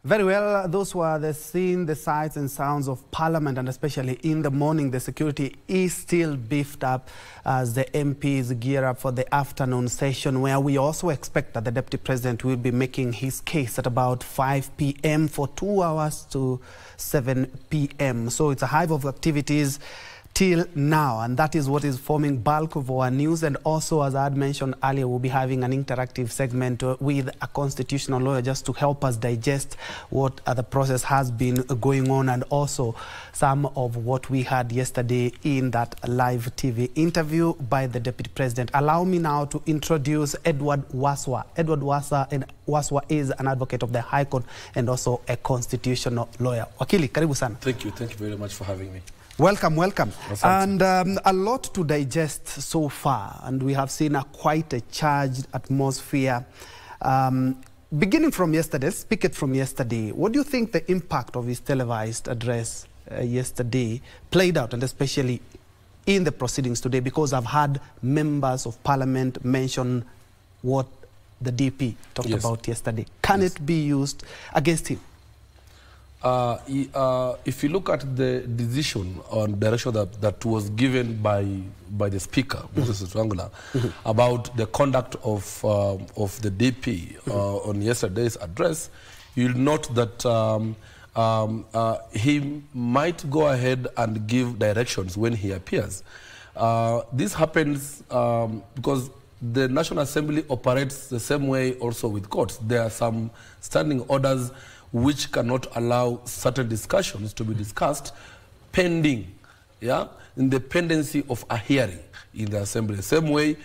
Very well. Those were the scene, the sights and sounds of Parliament, and especially in the morning, the security is still beefed up as the MPs gear up for the afternoon session, where we also expect that the Deputy President will be making his case at about 5 p.m. for 2 hours to 7 p.m. So it's a hive of activities till now, and that is what is forming bulk of our news. And also, as I had mentioned earlier, we'll be having an interactive segment with a constitutional lawyer just to help us digest what the process has been going on, and also some of what we had yesterday in that live TV interview by the Deputy President. Allow me now to introduce Edward Waswa. Edward Waswa is an advocate of the High Court and also a constitutional lawyer. Wakili, karibu sana. Thank you very much for having me. Welcome, welcome. And a lot to digest so far, and we have seen quite a charged atmosphere. Beginning from yesterday, speak it from yesterday, what do you think the impact of his televised address yesterday played out, and especially in the proceedings today? Because I've had members of Parliament mention what the DP talked about yesterday. Can it be used against him? If you look at the decision on direction that was given by the Speaker, Moses Wetangula, about the conduct of the DP on yesterday's address, you'll note that he might go ahead and give directions when he appears. This happens because the National Assembly operates the same way also with courts. There are some standing orders which cannot allow certain discussions to be discussed pending, in the pendency of a hearing in the Assembly. The same way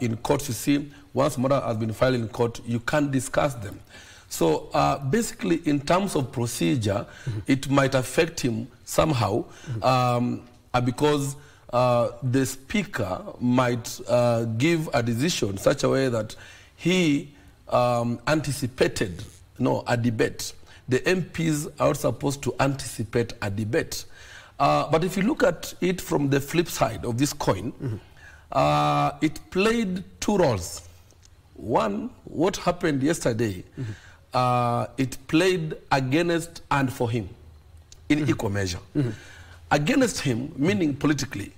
in court, you see, once matter has been filed in court, you can't discuss them. So basically, in terms of procedure, it might affect him somehow because the Speaker might give a decision in such a way that he anticipated a debate. The MPs are supposed to anticipate a debate. But if you look at it from the flip side of this coin, it played two roles. One, what happened yesterday, it played against and for him in equal measure. Against him, meaning politically,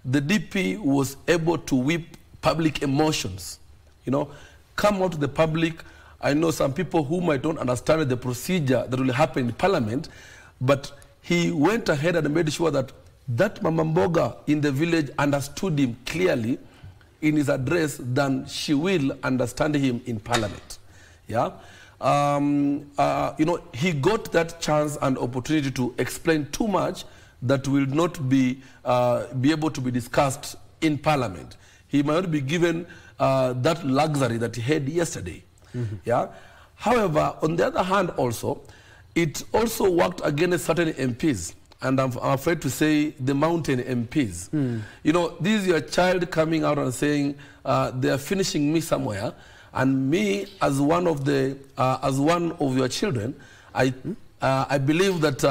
the DP was able to whip public emotions, come out to the public. I know some people who might not understand the procedure that will happen in Parliament, but he went ahead and made sure that Mama Mboga in the village understood him clearly in his address than she will understand him in Parliament. He got that chance and opportunity to explain too much that will not be able to be discussed in Parliament. He might not be given that luxury that he had yesterday. However, on the other hand also, it also worked against certain MPs, and I'm afraid to say the mountain MPs. This is your child coming out and saying they are finishing me somewhere, and me as one of your children, I believe that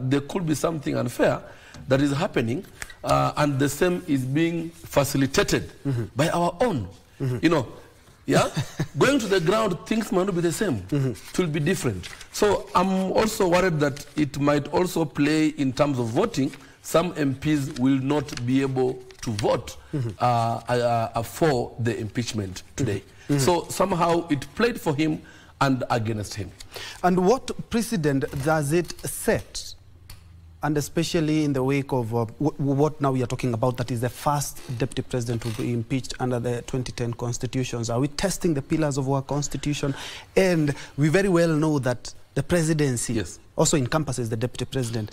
there could be something unfair that is happening, and the same is being facilitated by our own. Going to the ground, things might not be the same. It will be different. So I'm also worried that it might also play in terms of voting. Some MPs will not be able to vote for the impeachment today. So somehow it played for him and against him. And what precedent does it set? And especially in the wake of what now we are talking about, that is the first Deputy President to be impeached under the 2010 constitutions. Are we testing the pillars of our constitution? And we very well know that the presidency also encompasses the Deputy President.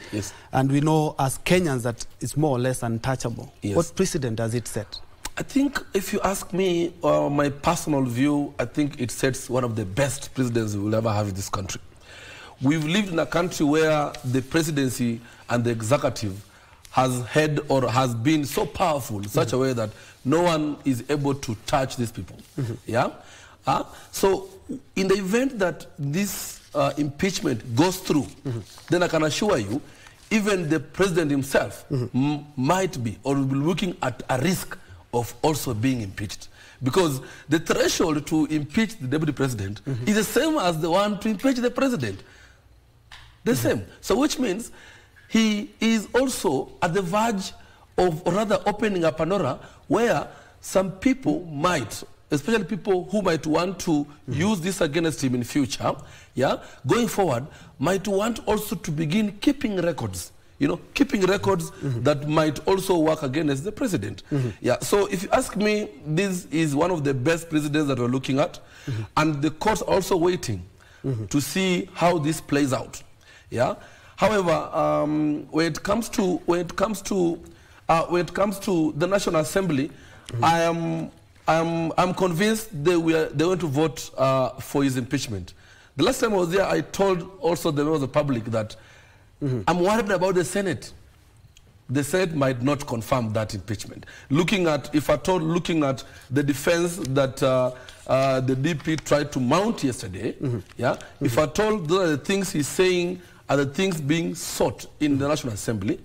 And we know as Kenyans that it's more or less untouchable. What precedent does it set? I think if you ask me, my personal view, I think it sets one of the best presidents we will ever have in this country. We've lived in a country where the presidency and the executive has had or has been so powerful in such a way that no one is able to touch these people. So in the event that this impeachment goes through, then I can assure you, even the president himself might be or will be looking at a risk of also being impeached. Because the threshold to impeach the deputy president is the same as the one to impeach the president. The same. So which means he is also at the verge of, or rather opening a Pandora where some people might, especially people who might want to use this against him in future, going forward, might want also to begin keeping records. Keeping records that might also work against the president. So if you ask me, this is one of the best presidents that we're looking at, and the court's also waiting to see how this plays out. However, when it comes to the National Assembly, I'm convinced they're going to vote for his impeachment. The last time I was there, I told also the members of the public that I'm worried about the Senate. The Senate might not confirm that impeachment. Looking at the defense that the DP tried to mount yesterday, if at all those are the things he's saying are the things being sought in the National Assembly,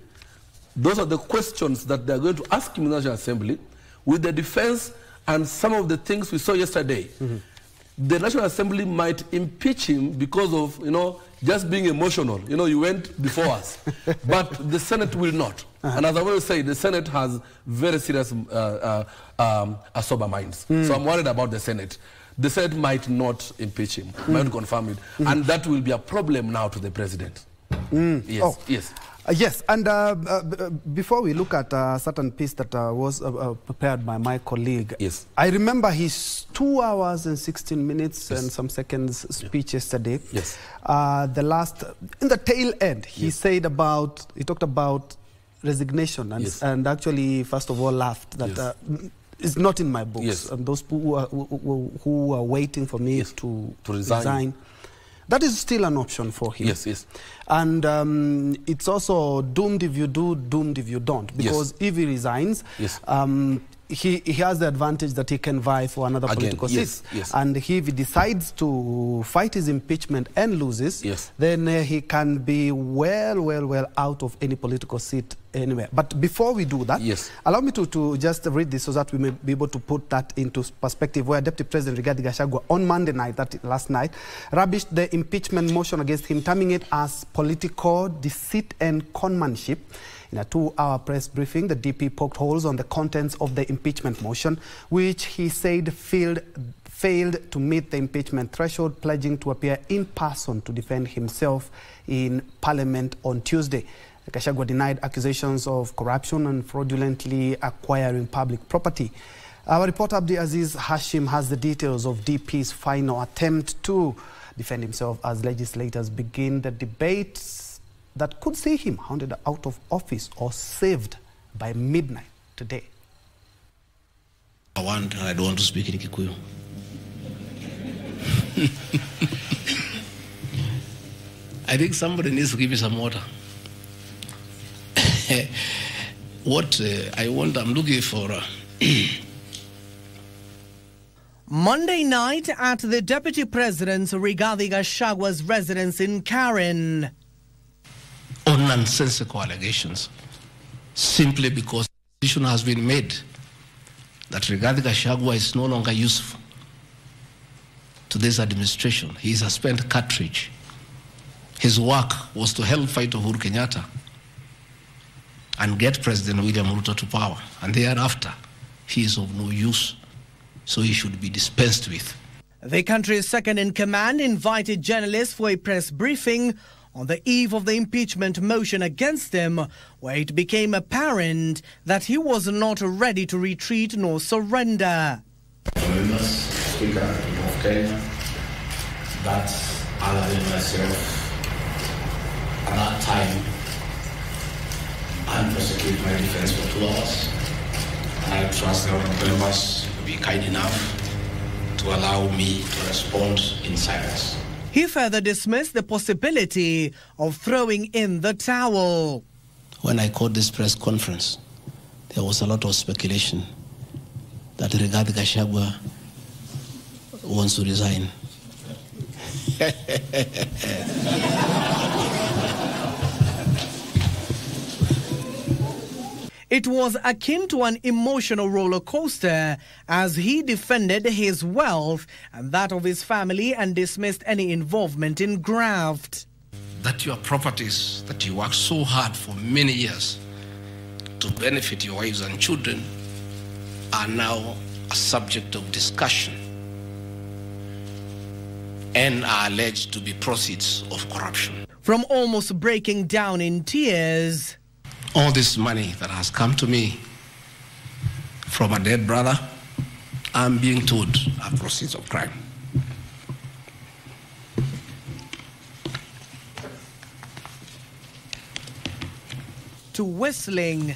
those are the questions that they're going to ask him in the National Assembly. With the defense and some of the things we saw yesterday, the National Assembly might impeach him because of, just being emotional. You went before us. But the Senate will not. And as I always say, the Senate has very serious sober minds. So I'm worried about the Senate. The Senate might not impeach him, might confirm it. And that will be a problem now to the president. Yes, yes. Yes, and before we look at a certain piece that was prepared by my colleague, I remember his 2 hours and 16 minutes and some seconds speech yesterday. Yes. In the tail end, he talked about resignation and actually, first of all, laughed that it's not in my books. Yes. And those who are waiting for me to resign. That is still an option for him. Yes, yes. And it's also doomed if you do, doomed if you don't. Because if he resigns, he has the advantage that he can vie for another political seat. And if he decides to fight his impeachment and loses, then he can be well out of any political seat anywhere. But before we do that, allow me to just read this so that we may be able to put that into perspective, where Deputy President Rigathi Gachagua on Monday night, last night, rubbished the impeachment motion against him, terming it as political deceit and conmanship. In a 2-hour press briefing, the DP poked holes on the contents of the impeachment motion, which he said failed to meet the impeachment threshold, pledging to appear in person to defend himself in Parliament on Tuesday. Gachagua denied accusations of corruption and fraudulently acquiring public property. Our reporter Abdi Aziz Hashim has the details of DP's final attempt to defend himself as legislators begin the debates that could see him hounded out of office or saved by midnight today. I don't want to speak in Kikuyu. I think somebody needs to give me some water. I'm looking for... Monday night at the Deputy President Rigathi Gachagua's residence in Karen. On nonsensical allegations, simply because the decision has been made that Rigathi Gachagua is no longer useful to this administration. He is a spent cartridge. His work was to help fight Uhuru Kenyatta and get President William Ruto to power. And thereafter, he is of no use, so he should be dispensed with. The country's second-in-command invited journalists for a press briefing on the eve of the impeachment motion against him, where it became apparent that he was not ready to retreat nor surrender. Members, Speaker of Kenya, that other than myself, at that time, and prosecute my defense for 2 hours. And I trust the honorable members to be kind enough to allow me to respond in silence. He further dismissed the possibility of throwing in the towel. When I called this press conference, there was a lot of speculation that Rigathi Gachagua wants to resign. It was akin to an emotional roller coaster as he defended his wealth and that of his family and dismissed any involvement in graft. That your properties that you worked so hard for many years to benefit your wives and children are now a subject of discussion and are alleged to be proceeds of corruption. From almost breaking down in tears, all this money that has come to me from a dead brother, I'm being told are proceeds of crime. to whistling,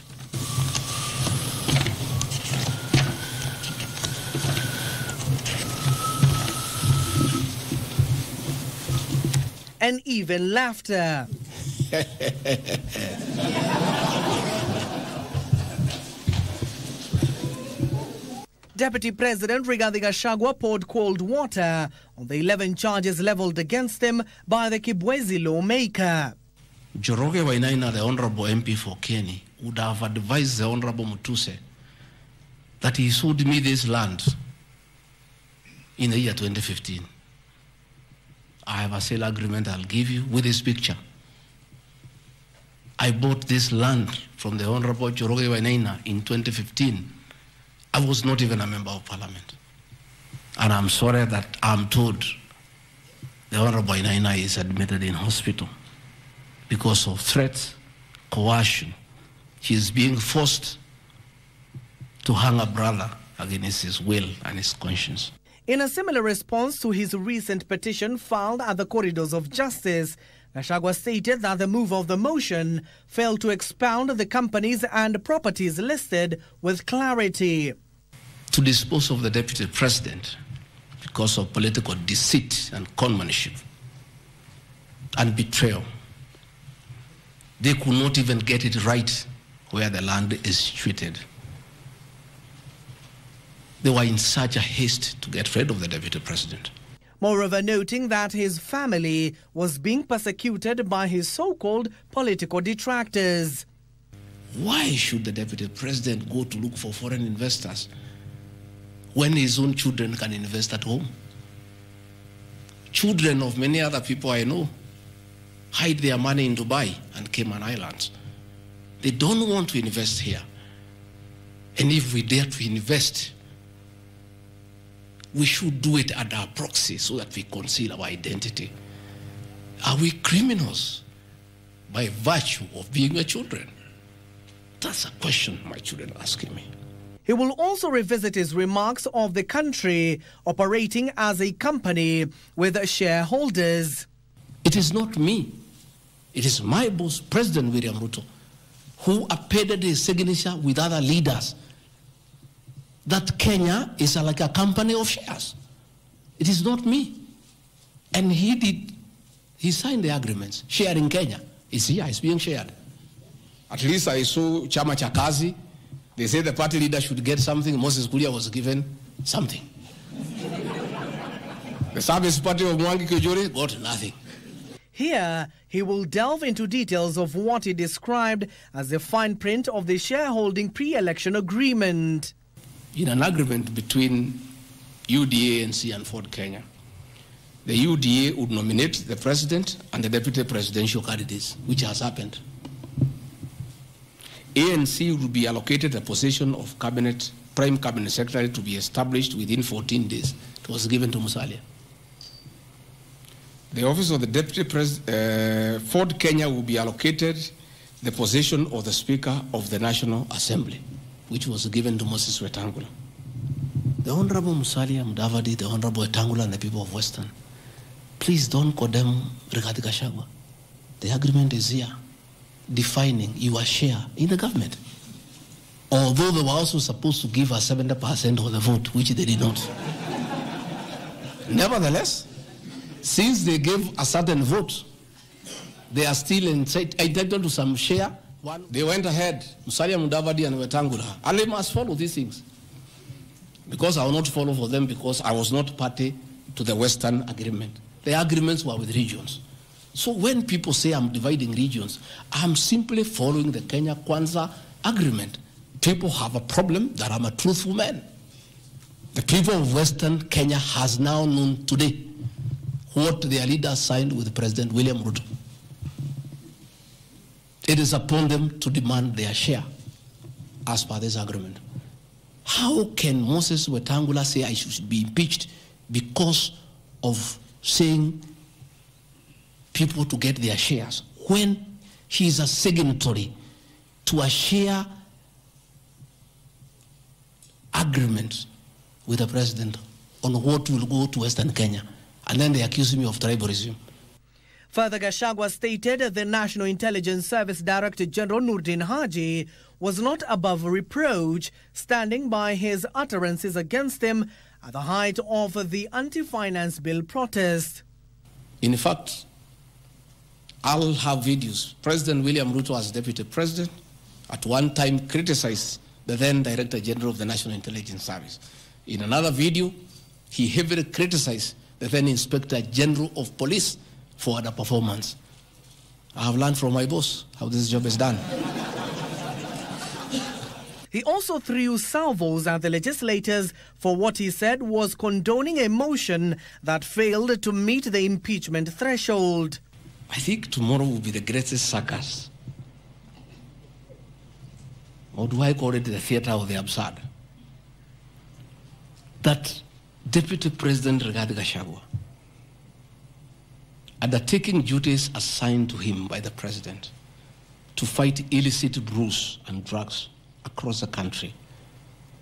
and even laughter. Deputy President Rigathi Gachagua poured cold water on the 11 charges leveled against him by the Kibwezi lawmaker. Njue Wainaina, the Honorable MP for Kenny, would have advised the Honorable Mutuse that he sold me this land in the year 2015. I have a sale agreement I'll give you with this picture. I bought this land from the Honorable Njue Wainaina in 2015. I was not even a member of parliament. And I'm sorry that I'm told the Honorable Wainaina is admitted in hospital because of threats, coercion. He is being forced to hang a brother against his will and his conscience. In a similar response to his recent petition filed at the corridors of justice, Gachagua stated that the move of the motion failed to expound the companies and properties listed with clarity. To dispose of the deputy president because of political deceit and conmanship and betrayal. They could not even get it right where the land is situated. They were in such a haste to get rid of the deputy president. Moreover, noting that his family was being persecuted by his so-called political detractors. Why should the deputy president go to look for foreign investors when his own children can invest at home? Children of many other people I know hide their money in Dubai and Cayman Islands. They don't want to invest here. And if we dare to invest, we should do it at our proxy so that we conceal our identity. Are we criminals by virtue of being a children? That's a question my children are asking me. He will also revisit his remarks of the country operating as a company with shareholders. It is not me. It is my boss, President William Ruto, who appended his signature with other leaders that Kenya is like a company of shares. It is not me. And he signed the agreements. Sharing Kenya is here, it's being shared. At least I saw Chama cha Kazi. They say the party leader should get something. Moses Kuria was given something. The Service Party of Mwangi Kujore got nothing. Here, he will delve into details of what he described as the fine print of the shareholding pre-election agreement. In an agreement between UDA, ANC, and Ford Kenya, the UDA would nominate the president and the deputy presidential candidates, which has happened. ANC would be allocated a position of prime cabinet secretary to be established within 14 days. It was given to Musalia. The office of the deputy president, Ford Kenya will be allocated the position of the Speaker of the National Assembly, which was given to Moses Wetangula. The Honorable Musalia Mudavadi, the Honorable Wetangula, and the people of Western, please don't condemn Rigathi Gachagua. The agreement is here, defining your share in the government. Although they were also supposed to give us 70% of the vote, which they did not. Nevertheless, since they gave a certain vote, they are still entitled to some share. They went ahead, Musalia Mudavadi and Wetangula, and they must follow these things. Because I will not follow for them because I was not party to the Western agreement. The agreements were with regions. So when people say I'm dividing regions, I'm simply following the Kenya Kwanza agreement. People have a problem that I'm a truthful man. The people of Western Kenya has now known today what their leader signed with President William Ruto. It is upon them to demand their share as per this agreement. How can Moses Wetangula say I should be impeached because of saying people to get their shares when he is a signatory to a share agreement with the president on what will go to Western Kenya? And then they accuse me of tribalism. Further, Gachagua stated the National Intelligence Service Director General Noordin Haji was not above reproach, standing by his utterances against him at the height of the anti-finance bill protest. In fact, I'll have videos. President William Ruto, as Deputy President, at one time criticized the then Director General of the National Intelligence Service. In another video, he heavily criticized the then Inspector General of Police for the performance. I have learned from my boss how this job is done. He also threw salvos at the legislators for what he said was condoning a motion that failed to meet the impeachment threshold. I think tomorrow will be the greatest circus. Or do I call it the theater of the absurd? That Deputy President Rigathi Gachagua, undertaking duties assigned to him by the president to fight illicit brews and drugs across the country,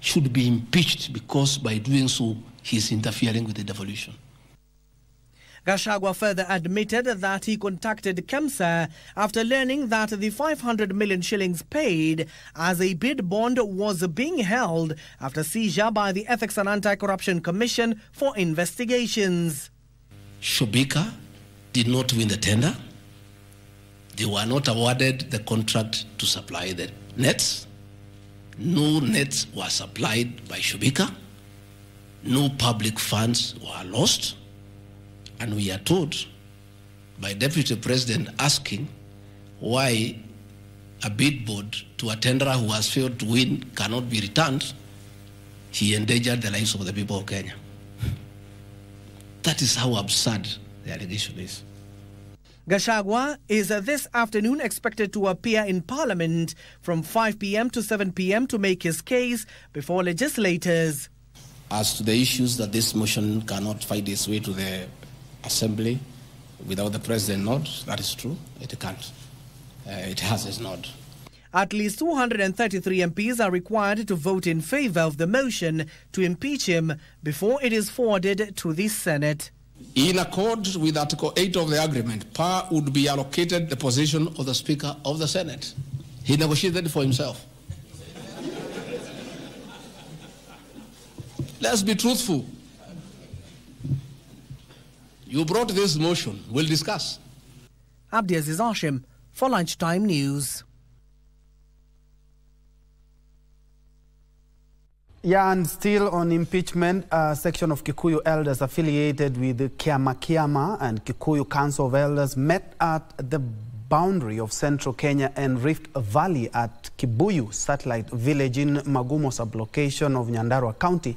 should be impeached because by doing so he is interfering with the devolution. Gachagua further admitted that he contacted KEMSA after learning that the 500 million shillings paid as a bid bond was being held after seizure by the Ethics and Anti-Corruption Commission for investigations. Shobika did not win the tender. They were not awarded the contract to supply the nets. No nets were supplied by Shobika. No public funds were lost. And we are told by Deputy President asking why a bid board to a tenderer who has failed to win cannot be returned, he endangered the lives of the people of Kenya. That is how absurd the allegation is. Gachagua is this afternoon expected to appear in Parliament from 5 p.m. to 7 p.m. to make his case before legislators. As to the issues that this motion cannot find its way to the Assembly without the President nod, that is true. It can't. It has its nod. At least 233 MPs are required to vote in favor of the motion to impeach him before it is forwarded to the Senate. In accord with Article 8 of the agreement, power would be allocated the position of the Speaker of the Senate. He negotiated for himself. Let's be truthful. You brought this motion. We'll discuss. Abdiaziz Hashim for Lunchtime News. Yeah, and still on impeachment, a section of Kikuyu elders affiliated with the Kiama and Kikuyu Council of Elders met at the boundary of central Kenya and Rift Valley at Kibuyu Satellite Village in Magumo sublocation of Nyandarua County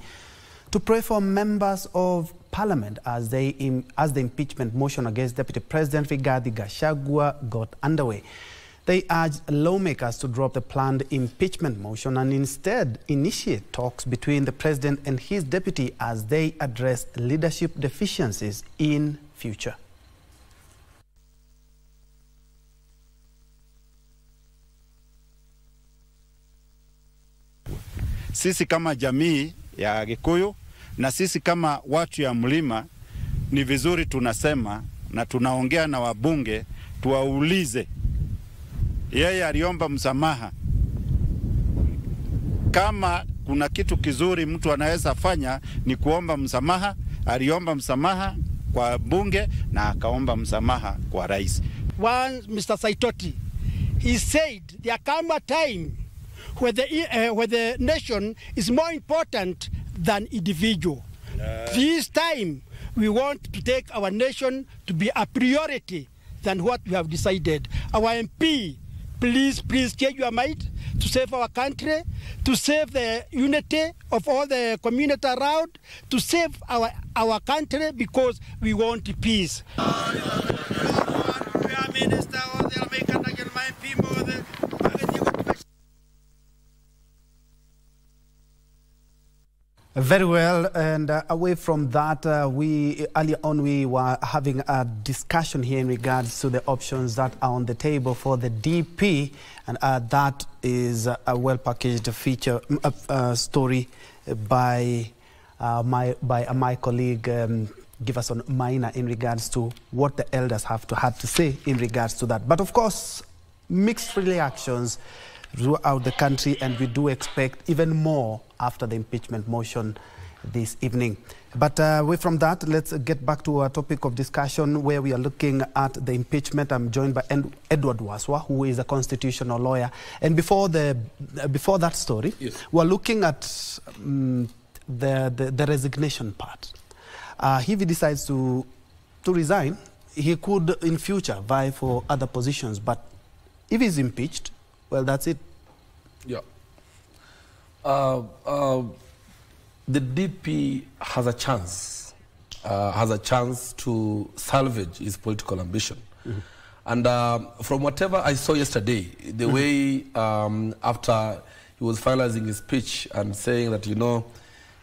to pray for members of Parliament as the impeachment motion against Deputy President Rigathi Gachagua got underway. They urged lawmakers to drop the planned impeachment motion and instead initiate talks between the president and his deputy as they address leadership deficiencies in future. Sisi kama jamii ya Gikuyu na sisi kama watu ya mlima ni vizuri tunasema na tunaongea na wabunge tuwaulize. Yeye aliomba msamaha. Kama kuna kitu kizuri mtu anaweza fanya ni kuomba msamaha. Aliomba msamaha kwa bunge na akaomba msamaha kwa rais. One Mr. Saitoti, he said there come a time where the nation is more important than individual. This time we want to take our nation to be a priority than what we have decided. Our MP please change your mind to save our country, to save the unity of all the community around, to save our country because we want peace. Very well, and away from that, earlier on we were having a discussion here in regards to the options that are on the table for the DP, and that is a well-packaged feature story by my colleague Giverson Maina in regards to what the elders had to say in regards to that. But of course, mixed reactions throughout the country, and we do expect even more after the impeachment motion this evening. But away from that, let's get back to our topic of discussion where we are looking at the impeachment. I'm joined by Edward Waswa, who is a constitutional lawyer. And before that story, yes, we're looking at the resignation part. If he decides to resign, he could in future vie for other positions. But if he's impeached, well, that's it. Yeah. The DP has a chance to salvage his political ambition. Mm-hmm. And from whatever I saw yesterday, the mm-hmm. way after he was finalizing his speech and saying that, you know,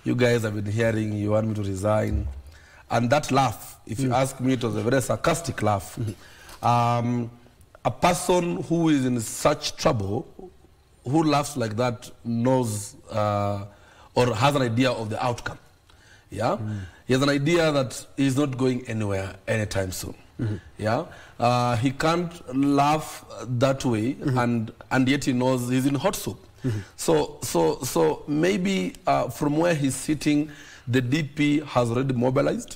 you guys have been hearing, you want me to resign. And that laugh, if you ask me, it was a very sarcastic laugh. Mm-hmm. A person who is in such trouble, who laughs like that, knows or has an idea of the outcome. Yeah, he has an idea that he's not going anywhere anytime soon. Mm-hmm. Yeah, he can't laugh that way, mm-hmm. and yet he knows he's in hot soup. Mm-hmm. So maybe from where he's sitting, the DP has already mobilized,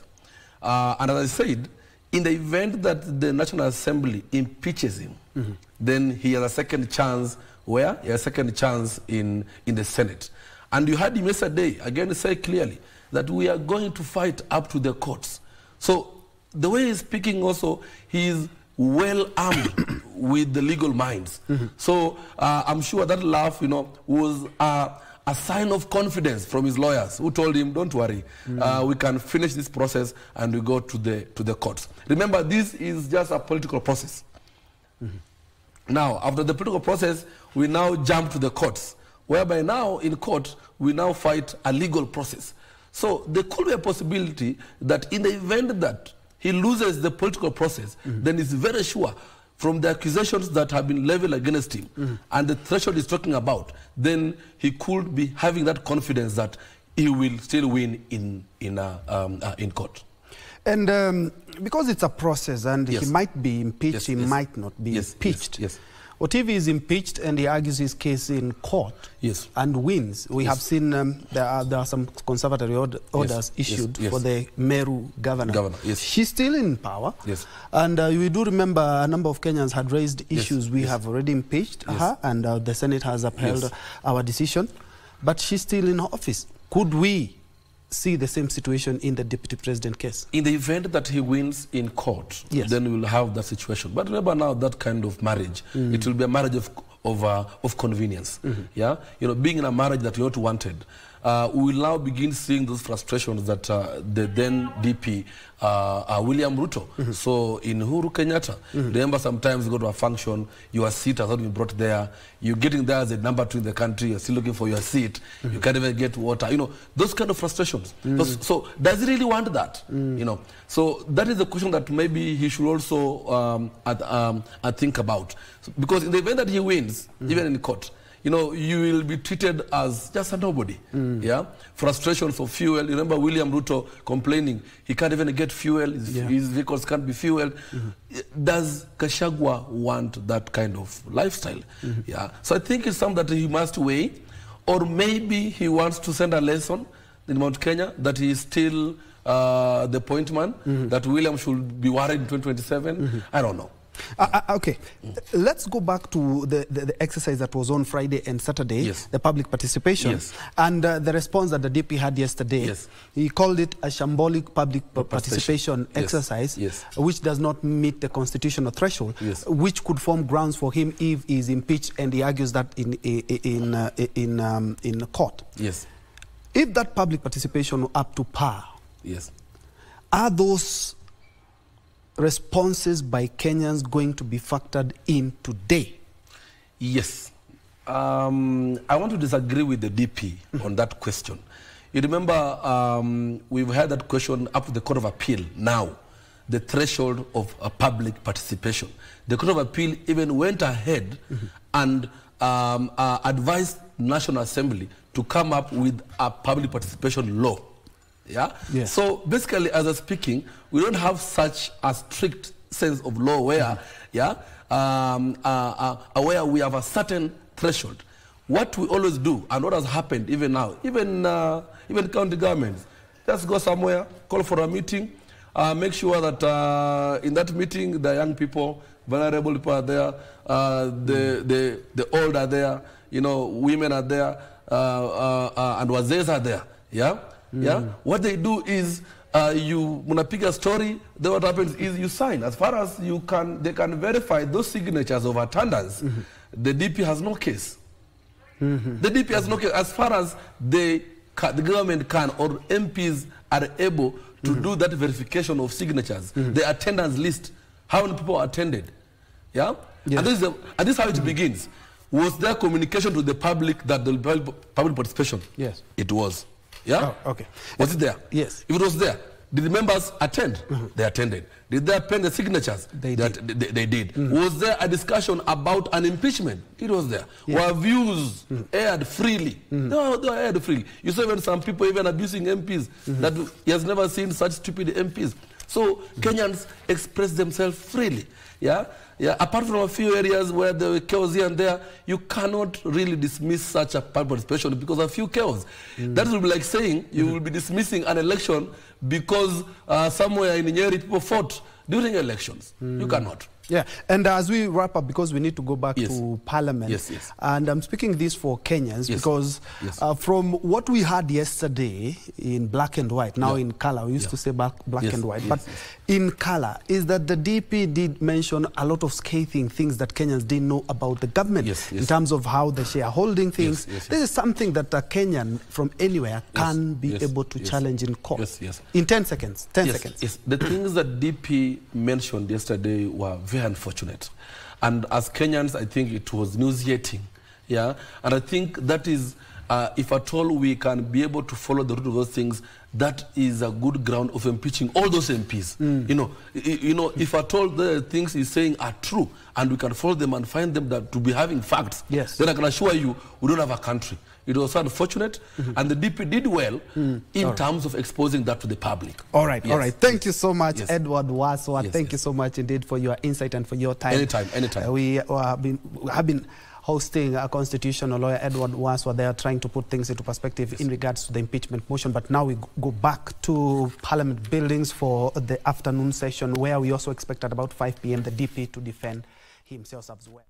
and as I said, in the event that the National Assembly impeaches him, mm-hmm. then he has a second chance. Where? He has a second chance in the Senate. And you heard him yesterday, again, say clearly that we are going to fight up to the courts. So the way he's speaking also, he is well armed with the legal minds. Mm-hmm. So I'm sure that laugh, you know, was a sign of confidence from his lawyers who told him, don't worry, we can finish this process and we go to the courts. Remember, this is just a political process. Mm-hmm. Now, after the political process, we now jump to the courts, whereby now in court, we now fight a legal process. So there could be a possibility that in the event that he loses the political process, then it's very sure from the accusations that have been leveled against him and the threshold he's talking about, then he could be having that confidence that he will still win in court. And because it's a process and yes. he might be impeached, yes, he yes. might not be yes, impeached. Yes, yes. What if he is impeached and he argues his case in court yes. and wins? We yes. have seen there are some conservatory orders yes. issued yes. for the Meru governor. Yes. She's still in power. Yes. And we do remember a number of Kenyans had raised issues. Yes. We yes. have already impeached yes. her, and the Senate has upheld yes. our decision. But she's still in office. Could we see the same situation in the deputy president case? In the event that he wins in court, yes. then we will have that situation. But remember now, that kind of marriage, it will be a marriage of convenience. Yeah, you know, being in a marriage that you're not wanted. We will now begin seeing those frustrations that the then DP, William Ruto. So in Uhuru Kenyatta, remember sometimes you go to a function, your seat has not been brought there, you're getting there as a number 2 in the country, you're still looking for your seat, you can't even get water, you know, those kind of frustrations. So does he really want that? You know, so that is the question that maybe he should also think about. Because in the event that he wins, even in court, you know, you will be treated as just a nobody. Yeah, frustrations for fuel. You remember William Ruto complaining he can't even get fuel. His vehicles can't be fueled. Does Gachagua want that kind of lifestyle? Yeah. So I think it's something that he must weigh, or maybe he wants to send a lesson in Mount Kenya that he is still the point man. That William should be worried in 2027. I don't know. Okay, let's go back to the exercise that was on Friday and Saturday, the public participation, and the response that the DP had yesterday. He called it a shambolic public participation exercise, which does not meet the constitutional threshold, which could form grounds for him if he is impeached, and he argues that in court. If that public participation were up to par, are those responses by Kenyans going to be factored in today? Yes. I want to disagree with the DP on that question. You remember, we've had that question up to the Court of Appeal now, the threshold of public participation. The Court of Appeal even went ahead and advised National Assembly to come up with a public participation law. So basically, as I'm speaking, we don't have such a strict sense of law where, where we have a certain threshold. What we always do, and what has happened even now, even county governments, just go somewhere, call for a meeting, make sure that in that meeting the young people, vulnerable people are there, the old are there, women are there, and wazees are there. What they do is you munapiga story, then what happens is you sign. As far as they can verify those signatures of attendance, the DP has no case. The DP has no case as far as the government can, or MPs are able to do that verification of signatures, the attendance list, how many people attended. And this is how it begins. Was there communication to the public that the public participation? Yes. It was. Okay. Was it there? Yes. If it was there, did the members attend? They attended. Did they append the signatures? They did. Was there a discussion about an impeachment? It was there. Were views aired freely? No, they were aired freely. You saw even some people even abusing MPs that he has never seen such stupid MPs. So Kenyans express themselves freely. Apart from a few areas where there were chaos here and there, you cannot really dismiss such a public participation because of a few chaos. That would be like saying you will be dismissing an election because somewhere in Njue people fought during elections. You cannot. And as we wrap up, because we need to go back to Parliament, and I'm speaking this for Kenyans because from what we had yesterday in black and white, now in color, we used to say black and white, but in color, is that the DP did mention a lot of scathing things that Kenyans didn't know about the government in terms of how the shareholding things. This is something that a Kenyan from anywhere can be able to challenge in court. In 10 seconds. 10 seconds. The things that DP mentioned yesterday were very unfortunate, and as Kenyans I think it was nauseating, and I think that is if at all we can be able to follow the route of those things, that is a good ground of impeaching all those MPs. If at all the things he's saying are true and we can follow them and find them to be having facts, then I can assure you we don't have a country. It was unfortunate, and the DP did well in terms of exposing that to the public. All right. Thank you so much, Edward Waswa. Thank you so much indeed for your insight and for your time. Anytime. We have been hosting a constitutional lawyer, Edward Waswa. They are trying to put things into perspective in regards to the impeachment motion. But now we go back to Parliament buildings for the afternoon session, where we also expect at about 5 p.m. the DP to defend himself as well.